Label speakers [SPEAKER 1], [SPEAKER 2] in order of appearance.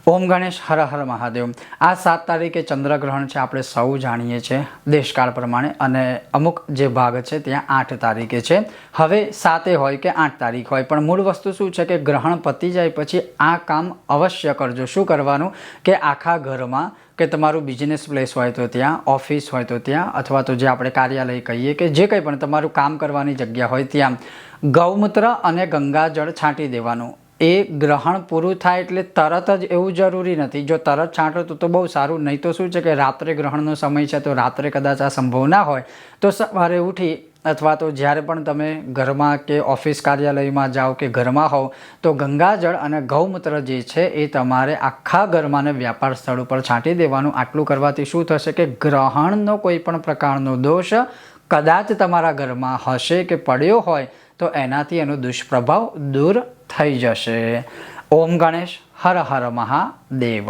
[SPEAKER 1] ઓમ ગણેશ હર હર મહાદેવ। આ 7 તારીખે ચંદ્રગ્રહણ છે, આપણે સૌ જાણીએ છીએ દેશકાળ પ્રમાણે, અને અમુક જે ભાગ છે ત્યાં 8 તારીખે છે। હવે 7 હોય કે 8 તારીખ હોય, પણ મૂળ વસ્તુ શું છે કે ગ્રહણ પતી જાય પછી આ કામ અવશ્ય કરજો। શું કરવાનું કે આખા ઘરમાં કે તમારું બિઝનેસ પ્લેસ હોય તો ત્યાં, ઓફિસ હોય તો ત્યાં, અથવા તો જે આપણે કાર્યાલય કહીએ કે જે કંઈ પણ તમારું કામ કરવાની જગ્યા હોય ત્યાં ગૌમૂત્ર અને ગંગાજળ છાંટી દેવાનું। એ ગ્રહણ પૂરું થાય એટલે તરત જ એવું જરૂરી નથી, જો તરત છાંટો તો બહુ સારું, નહીં તો શું છે કે રાત્રે ગ્રહણનો સમય છે તો રાત્રે કદાચ આ સંભવ ના હોય તો સવારે ઉઠી અથવા તો જ્યારે પણ તમે ઘરમાં કે ઓફિસ કાર્યાલયમાં જાઓ કે ઘરમાં હોવ તો ગંગાજળ અને ગૌમૂત્ર જે છે એ તમારે આખા ઘરમાં ને વ્યાપાર સ્થળ ઉપર છાંટી દેવાનું। આટલું કરવાથી શું થશે કે ગ્રહણનો કોઈ પણ પ્રકારનો દોષ કદાચ તમારા ઘરમાં હશે કે પડ્યો હોય તો એનાથી એનો દુષ્પ્રભાવ દૂર થઈ જશે। ઓમ ગણેશ હર હર મહાદેવ।